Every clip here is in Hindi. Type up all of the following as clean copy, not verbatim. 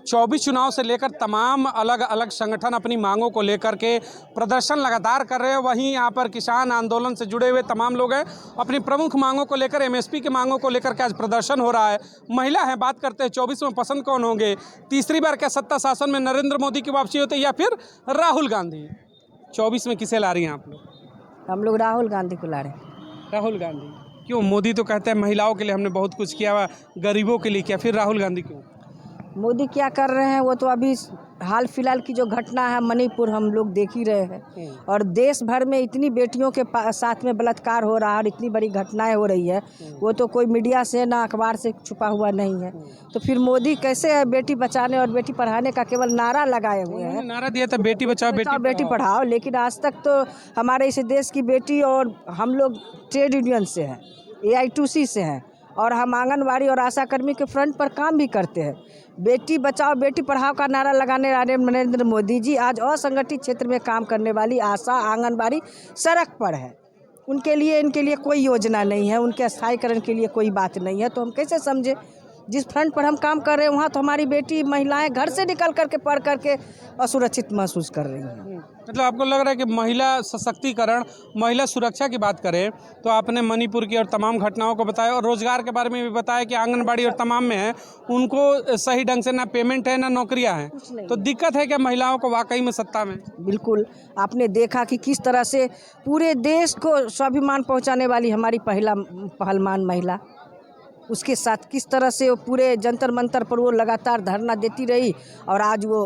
24 चुनाव से लेकर तमाम अलग अलग संगठन अपनी मांगों को लेकर के प्रदर्शन लगातार कर रहे हैं। वहीं यहाँ पर किसान आंदोलन से जुड़े हुए तमाम लोग हैं। अपनी प्रमुख मांगों को लेकर, एमएसपी की मांगों को लेकर के आज प्रदर्शन हो रहा है। महिला है, बात करते हैं 24 में पसंद कौन होंगे, तीसरी बार क्या सत्ता शासन में नरेंद्र मोदी की वापसी होती है या फिर राहुल गांधी? 24 में किसे ला रही हैं आप लोग? हम लोग राहुल गांधी को ला रहे हैं। राहुल गांधी क्यों? मोदी तो कहते हैं महिलाओं के लिए हमने बहुत कुछ किया, गरीबों के लिए किया, फिर राहुल गांधी क्यों? मोदी क्या कर रहे हैं वो तो अभी हाल फिलहाल की जो घटना है मणिपुर हम लोग देख ही रहे हैं। और देश भर में इतनी बेटियों के साथ में बलात्कार हो रहा है और इतनी बड़ी घटनाएं हो रही है, वो तो कोई मीडिया से ना अखबार से छुपा हुआ नहीं है। तो फिर मोदी कैसे है बेटी बचाने और बेटी पढ़ाने का केवल नारा लगाए हुए हैं। नारा दिया था बेटी बचाओ बेटी पढ़ाओ, लेकिन आज तक तो हमारे इस देश की बेटी, और हम लोग ट्रेड यूनियन से हैं, AITUC से हैं, और हम आंगनबाड़ी और आशा कर्मी के फ्रंट पर काम भी करते हैं। बेटी बचाओ बेटी पढ़ाओ का नारा लगाने वाले नरेंद्र मोदी जी आज असंगठित क्षेत्र में काम करने वाली आशा आंगनबाड़ी सड़क पर है। उनके लिए इनके लिए कोई योजना नहीं है, उनके स्थायीकरण के लिए कोई बात नहीं है। तो हम कैसे समझे? जिस फ्रंट पर हम काम कर रहे हैं वहाँ तो हमारी बेटी महिलाएं घर से निकल करके पढ़ करके असुरक्षित महसूस कर रही हैं। मतलब आपको लग रहा है कि महिला सशक्तिकरण, महिला सुरक्षा की बात करें तो आपने मणिपुर की और तमाम घटनाओं को बताया और रोजगार के बारे में भी बताया कि आंगनबाड़ी और तमाम में है, उनको सही ढंग से ना पेमेंट है ना नौकरियां हैं, तो दिक्कत है क्या महिलाओं को वाकई में सत्ता में? बिल्कुल, आपने देखा कि किस तरह से पूरे देश को स्वाभिमान पहुँचाने वाली हमारी पहलवान महिला, उसके साथ किस तरह से वो पूरे जंतर मंतर पर वो लगातार धरना देती रही और आज वो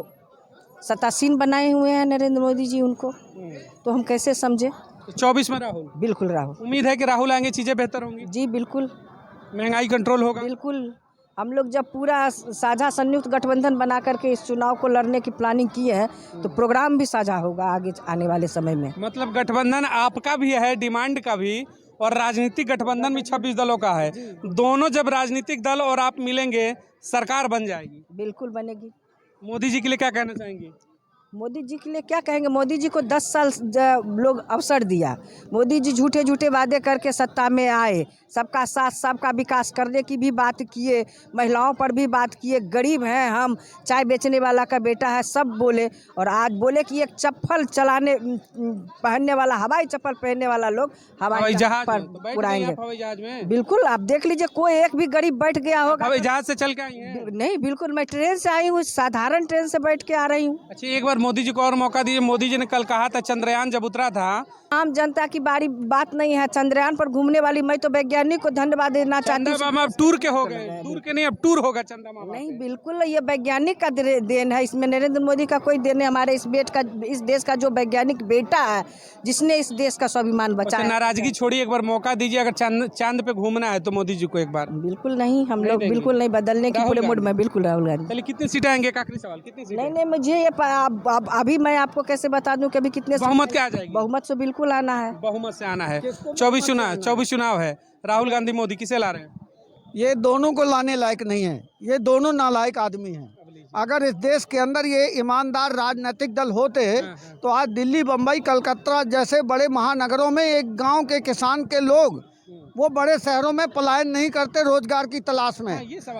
सत्तासीन बनाए हुए हैं नरेंद्र मोदी जी उनको। तो हम कैसे समझे? 24 में राहुल? बिल्कुल राहुल। उम्मीद है कि राहुल आएंगे, चीज़ें बेहतर होंगी? जी बिल्कुल। महंगाई कंट्रोल होगा? बिल्कुल। हम लोग जब पूरा साझा संयुक्त गठबंधन बना करके इस चुनाव को लड़ने की प्लानिंग की है तो प्रोग्राम भी साझा होगा आगे आने वाले समय में। मतलब गठबंधन आपका भी है, डिमांड का भी, और राजनीतिक गठबंधन भी 26 दलों का है। दोनों जब राजनीतिक दल और आप मिलेंगे सरकार बन जाएगी? बिल्कुल बनेगी। मोदी जी के लिए क्या कहना चाहेंगे? मोदी जी के लिए क्या कहेंगे? मोदी जी को 10 साल लोग अवसर दिया। मोदी जी झूठे झूठे वादे करके सत्ता में आए, सबका साथ सबका विकास करने की भी बात किए, महिलाओं पर भी बात किए, गरीब हैं हम, चाय बेचने वाला का बेटा है, सब बोले। और आज बोले कि एक चप्पल पहनने वाला, हवाई चप्पल पहनने वाला लोग हवाई जहाज पर उड़ाएंगे। बिल्कुल, आप देख लीजिए, कोई एक भी गरीब बैठ गया होगा? हवाई जहाज से चल के आई हैं? नहीं, बिल्कुल, मैं ट्रेन से आई हूँ, साधारण ट्रेन से बैठ के आ रही हूँ। अच्छा, एक बार मोदी जी को और मौका दीजिए। मोदी जी ने कल कहा था चंद्रयान जब उतरा था, आम जनता की बात नहीं है। चंद्रयान पर घूमने वाली मैं तो वैज्ञानिक को धन्यवाद देना चाहती हूँ। अब टूर के हो गए, टूर के नहीं अब टूर होगा चंदा मामा। नहीं, बिल्कुल ये वैज्ञानिक का देन है, इसमें नरेंद्र मोदी का कोई देन है। हमारे इस देश का जो वैज्ञानिक बेटा है जिसने इस देश का स्वाभिमान बचाया। नाराजगी छोड़िए, एक बार मौका दीजिए। अगर चांद पे घूमना है तो मोदी जी को एक बार। बिल्कुल नहीं, हम लोग बिल्कुल नहीं, बदलने की पूरे मूड में। बिल्कुल राहुल गांधी। चलिए, कितनी सीटें आएंगे? आखिरी सवाल, कितनी सीटें? नहीं, मुझे ये अभी मैं आपको कैसे बता दूं कि अभी कितने बहुमत क्या आ जाएगी? बहुमत से बिल्कुल आना है, बहुमत से आना है। 24 चुनाव है, राहुल गांधी मोदी, किसे ला रहे हैं? ये दोनों को लाने लायक नहीं है, ये दोनों नालायक आदमी हैं। अगर इस देश के अंदर ये ईमानदार राजनीतिक दल होते तो आज दिल्ली, बम्बई, कलकत्ता जैसे बड़े महानगरों में एक गांव के किसान के लोग वो बड़े शहरों में पलायन नहीं करते रोजगार की तलाश में।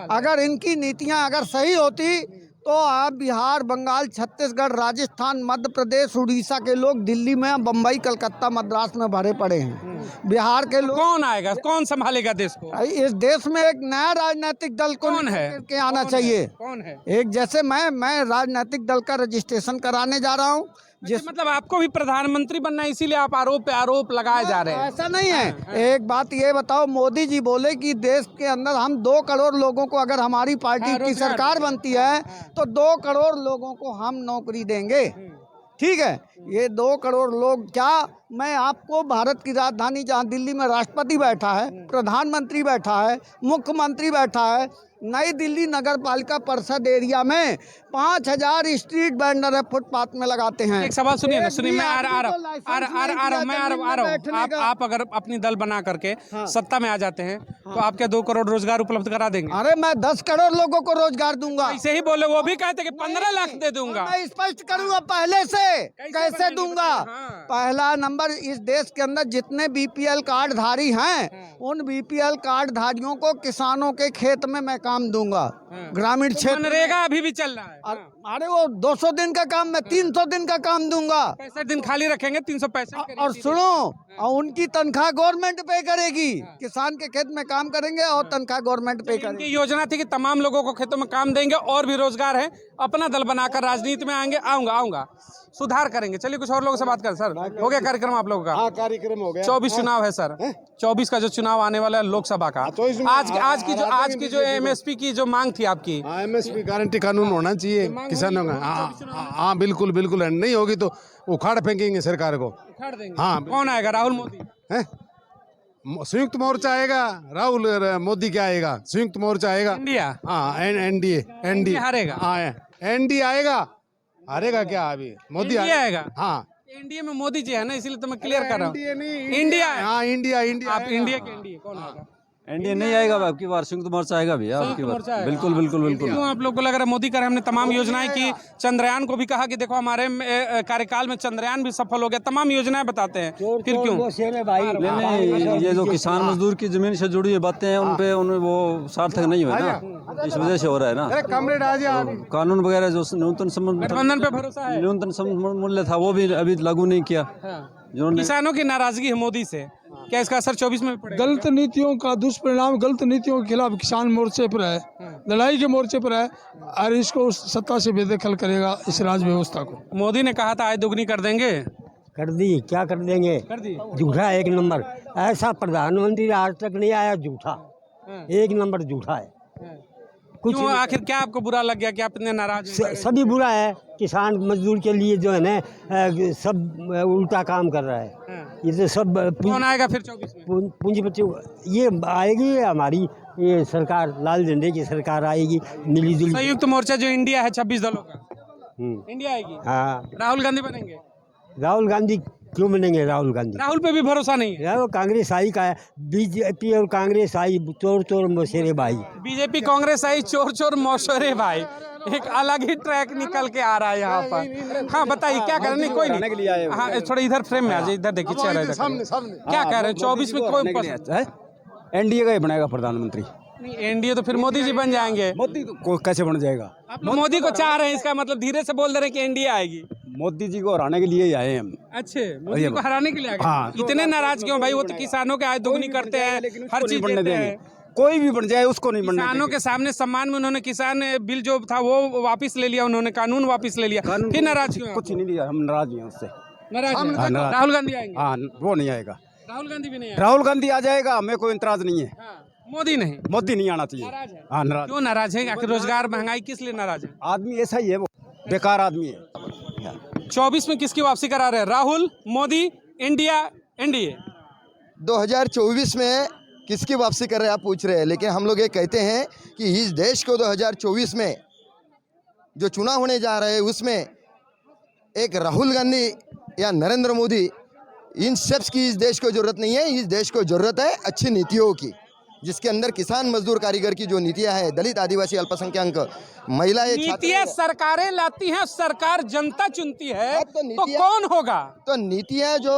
अगर इनकी नीतियां अगर सही होती तो आप बिहार, बंगाल, छत्तीसगढ़, राजस्थान, मध्य प्रदेश, उड़ीसा के लोग दिल्ली में, बम्बई, कलकत्ता, मद्रास में भरे पड़े हैं। बिहार के लोग कौन आएगा, कौन संभालेगा देश को? इस देश में एक नया राजनीतिक दल कौन है के आना चाहिए। कौन है? एक जैसे मैं राजनीतिक दल का रजिस्ट्रेशन कराने जा रहा हूँ। मतलब आपको भी प्रधानमंत्री बनना है, इसीलिए आप आरोप पे आरोप लगाए जा रहे हैं? ऐसा नहीं है। एक बात ये बताओ, मोदी जी बोले कि देश के अंदर हम 2 करोड़ लोगों को, अगर हमारी पार्टी की सरकार बनती है तो 2 करोड़ लोगों को हम नौकरी देंगे। ठीक है, ये 2 करोड़ लोग क्या, मैं आपको भारत की राजधानी जहाँ दिल्ली में राष्ट्रपति बैठा है, प्रधानमंत्री बैठा है, मुख्यमंत्री बैठा है, नई दिल्ली नगर पालिका परिषद एरिया में 5000 स्ट्रीट वेंडर है, फुटपाथ में लगाते हैं। एक सवाल सुनिए ना, सुनिए, मैं आ रहा हूँ। आप अगर अपनी दल बना करके सत्ता में आ जाते हैं तो आप क्या 2 करोड़ रोजगार उपलब्ध करा देंगे? अरे मैं 10 करोड़ लोगों को रोजगार दूंगा। ऐसे ही बोले, वो भी कहते कि 15 लाख दे दूंगा। मैं स्पष्ट करूंगा पहले से कैसे दूंगा। पहला नंबर, इस देश के अंदर जितने BPL कार्ड धारी हैं उन BPL कार्ड धारियों को किसानों के खेत में मैं काम दूंगा, ग्रामीण क्षेत्र। मनरेगा अभी भी चल रहा है। अरे वो 200 दिन का काम, मैं 300 दिन का काम दूंगा। 65 दिन खाली रखेंगे, 365 और सुनो, और उनकी तनख्वाह गवर्नमेंट पे करेगी। किसान के खेत में काम करेंगे और तनख्वाह गवर्नमेंट पे करेगी। इनकी योजना थी कि तमाम लोगों को खेतों में काम देंगे और भी रोजगार है, अपना दल बनाकर राजनीति में आएंगे। आऊंगा सुधार करेंगे। चलिए कुछ और लोगों से बात करें। सर, हो गया कार्यक्रम आप लोगों का? हाँ, कार्यक्रम हो गया। 24 चुनाव है सर, 24 का जो चुनाव आने वाला है लोकसभा का। आज की जो एमएसपी की जो मांग थी आपकी, एमएसपी गारंटी कानून होना चाहिए किसानों का। हाँ बिल्कुल बिल्कुल, नहीं होगी तो उखाड़ फेंकेंगे सरकार को। उखाड़ देंगे। हाँ। कौन आएगा? राहुल मोदी? संयुक्त मोर्चा आएगा। राहुल मोदी क्या आएगा? संयुक्त मोर्चा आएगा। इंडिया? हाँ, एनडीए हारेगा। हाँ, एनडीए आएगा। हारेगा क्या? अभी मोदी आएगा। हाँ, एनडीए में मोदी जी है ना, इसलिए तो मैं क्लियर कर रहा हूँ। इंडिया। हाँ, इंडिया आप इंडिया के एनडीए कौन आएगा? एनडीए नहीं आएगा अब की बार, संयुक्त मोर्चा आएगा भैया अब की बार। बिल्कुल बिल्कुल बिल्कुल। क्यों आप लोग को लग रहा है मोदी कर? हमने तमाम योजनाएं की, चंद्रयान को भी कहा कि देखो हमारे कार्यकाल में चंद्रयान भी सफल हो गया, तमाम योजनाएं बताते हैं, फिर क्यों? नहीं, ये जो किसान मजदूर की जमीन से जुड़ी हुई बातें हैं उनपे वो सार्थक नहीं हुए ना, इस वजह से हो रहा है ना। कानून वगैरह जो गठबंधन पे भरोसा है? न्यूनतम समर्थन मूल्य था वो भी अभी लागू नहीं किया। किसानों की नाराजगी है मोदी से, क्या इसका असर 24 में पड़ेगा? गलत नीतियों का दुष्परिणाम, गलत नीतियों के खिलाफ किसान मोर्चे पर है, लड़ाई के मोर्चे पर है और इसको सत्ता से बेदखल करेगा इस राज व्यवस्था को। मोदी ने कहा था आय दुगनी कर देंगे, कर दी। क्या कर देंगे? कर दी। झूठा एक नंबर। ऐसा प्रधानमंत्री आज तक नहीं आया झूठा, एक नंबर झूठा है। कुछ क्यों? आखिर क्या आपको बुरा लग गया कि आप इतने नाराज हैं? सभी बुरा है। किसान मजदूर के लिए जो है ना सब उल्टा काम कर रहा है। ये तो सब कौन आएगा फिर 24 में? पूंजीपति ये आएगी हमारी, ये सरकार लाल झंडे की सरकार आएगी, मिली जुली। संयुक्त मोर्चा जो इंडिया है 26 दलों का, इंडिया आएगी। हाँ, राहुल गांधी बनेंगे? राहुल गांधी क्यों बनेंगे? राहुल गांधी, राहुल पे भी भरोसा नहीं है। यार वो कांग्रेस आई का है, बीजेपी और कांग्रेस आई चोर चोर मौसेरे भाई। बीजेपी कांग्रेस आई चोर चोर मौसेरे भाई, एक अलग ही ट्रैक निकल के आ रहा है यहाँ पर। हाँ बताइए क्या कह रहे हैं? कोई नहीं, हाँ थोड़ा इधर फ्रेम में आ जाए, इधर देखिए चेहरा इधर। क्या कह रहे हैं 24 में कोई एनडीए का ही बनेगा प्रधानमंत्री। नहीं, एनडीए तो फिर मोदी जी बन जाएंगे। मोदी तो कैसे बन जाएगा? आप लोग मोदी को चाह रहे हैं, इसका मतलब धीरे से बोल दे रहे हैं कि एनडीए आएगी। मोदी जी को हराने के लिए ही आए हम। अच्छे, मोदी को हराने के लिए आ गए। हाँ। इतने नाराज क्यों भाई? वो तो किसानों के आय दोगुनी करते हैं, हर चीज देते हैं। कोई भी बन जाए उसको नहीं बनने किसानों के सामने सम्मान में उन्होंने किसान बिल जो था वो वापस ले लिया, उन्होंने कानून वापस ले लिया, फिर नाराज क्यों? कुछ नहीं लिया, हम नाराज हैं उससे। नाराज हैं? नाराज। राहुल गांधी आएंगे? हाँ, वो नहीं आएगा। राहुल गांधी भी नहीं आएगा? राहुल गांधी आ जाएगा, हमें कोई इंतराज नहीं है। हाँ, मोदी नहीं? मोदी नहीं आना चाहिए। नाराज है? हाँ, नाराज। क्यों नाराज है? आखिर रोजगार महंगाई किस लिए नाराज है? आदमी ऐसा ही है, वो बेकार आदमी है। 24 में किसकी वापसी करा रहे हैं? Rahul, Modi, India, NDA? 2024 में किसकी वापसी कर रहे हैं आप पूछ रहे हैं, लेकिन हम लोग ये कहते हैं कि इस देश को 2024 में जो चुनाव होने जा रहे हैं उसमें एक राहुल गांधी या नरेंद्र मोदी, इन शख्स की इस देश को जरूरत नहीं है। इस देश को जरूरत है अच्छी नीतियों की, जिसके अंदर किसान मजदूर कारीगर की जो नीतियां हैं, दलित आदिवासी अल्पसंख्यक महिलाएं, नीतियां सरकारें लाती हैं, सरकार जनता चुनती है, तो कौन होगा? तो नीतियां जो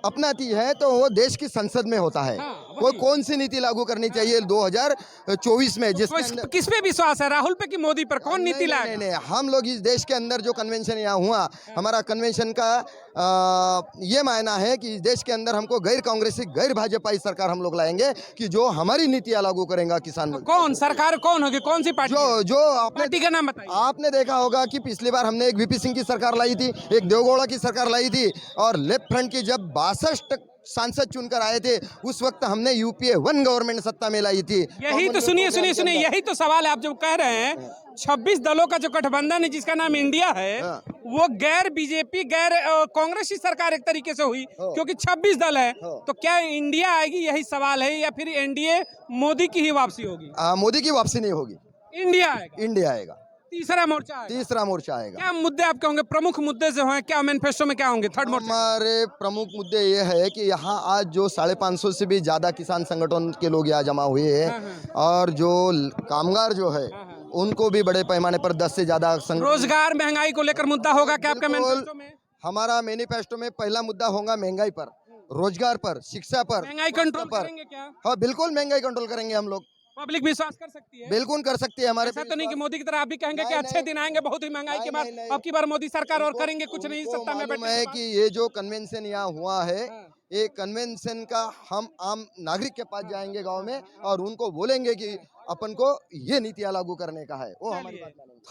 अपनाती है तो वो देश की संसद में होता है। वो कौन सी नीति लागू करनी चाहिए 2024 में, जिसमें किस पे विश्वास है, राहुल पे कि मोदी पर? कौन नीति लाए? नहीं, हम लोग इस देश के अंदर जो कन्वेंशन यहाँ हुआ, हमारा कन्वेंशन का ये मायना है कि इस देश के अंदर हमको गैर कांग्रेसी गैर भाजपाई सरकार हम लोग लाएंगे कि जो हमारी नीतियाँ लागू करेगा किसान। कौन सरकार कौन होगी? कौन सी पार्टी? जो पार्टी का नाम बताइए। आपने देखा होगा कि पिछली बार हमने एक वीपी सिंह की सरकार लाई थी, एक देवगौड़ा की सरकार लाई थी, और लेफ्ट फ्रंट की जब 62 सांसद चुनकर आए थे उस वक्त हमने यूपीए 1 गवर्नमेंट सत्ता में लाई थी। यही तो सुनिए, यही तो सवाल है। आप जो कह रहे हैं 26 दलों का जो गठबंधन है जिसका नाम इंडिया है, वो गैर बीजेपी गैर कांग्रेस की सरकार एक तरीके से हुई, क्योंकि 26 दल है। तो क्या इंडिया आएगी, यही सवाल है, या फिर एनडीए मोदी की ही वापसी होगी? मोदी की वापसी नहीं होगी, इंडिया आएगा। इंडिया आएगा। तीसरा मोर्चा आएगा। तीसरा मोर्चा आएगा। क्या मुद्दे आपके होंगे? प्रमुख मुद्दे जो हैं, क्या मैनिफेस्टो में क्या होंगे? थर्ड मोर्चा हमारे प्रमुख मुद्दे ये है कि यहाँ आज जो 550 से भी ज्यादा किसान संगठन के लोग यहाँ जमा हुए हैं, और जो कामगार जो है उनको भी बड़े पैमाने पर 10 से ज्यादा रोजगार महंगाई को लेकर मुद्दा होगा क्या आपका मैनिफेस्टो में? हमारा मैनिफेस्टो में पहला मुद्दा होगा महंगाई पर, रोजगार पर, शिक्षा पर, महंगाई कंट्रोल करेंगे क्या? हाँ बिल्कुल महंगाई कंट्रोल करेंगे हम लोग। पब्लिक विश्वास कर सकती है? बिल्कुल कर सकती है। हमारे ऐसा तो नहीं कि मोदी की तरह आप भी कहेंगे कि नहीं, अच्छे नहीं। दिन आएंगे बहुत ही महंगाई के बाद, नहीं। अब की बार मोदी सरकार और करेंगे कुछ नहीं उनको सत्ता में मालूम बैठने है के कि ये जो कन्वेंशन यहाँ हुआ है, हाँ। ये कन्वेंशन का हम आम नागरिक के पास जाएंगे गांव में और उनको बोलेंगे कि अपन को ये नीतियां लागू करने का है। वो हमारी बात मानेंगे।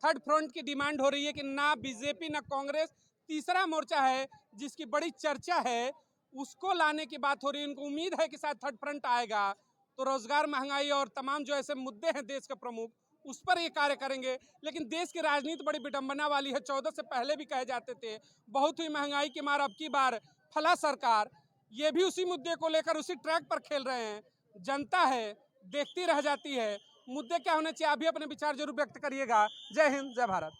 थर्ड फ्रंट की डिमांड हो रही है कि ना बीजेपी ना कांग्रेस, तीसरा मोर्चा है जिसकी बड़ी चर्चा है, उसको लाने की बात हो रही है। उनको उम्मीद है कि शायद थर्ड फ्रंट आएगा तो रोजगार, महंगाई और तमाम जो ऐसे मुद्दे हैं देश के प्रमुख, उस पर ये कार्य करेंगे। लेकिन देश की राजनीति बड़ी विडंबना वाली है। 14 से पहले भी कहे जाते थे बहुत ही महंगाई की मार, अब की बार फला सरकार, ये भी उसी मुद्दे को लेकर उसी ट्रैक पर खेल रहे हैं। जनता है देखती रह जाती है। मुद्दे क्या होने चाहिए, आप भी अपने विचार जरूर व्यक्त करिएगा। जय हिंद, जय भारत।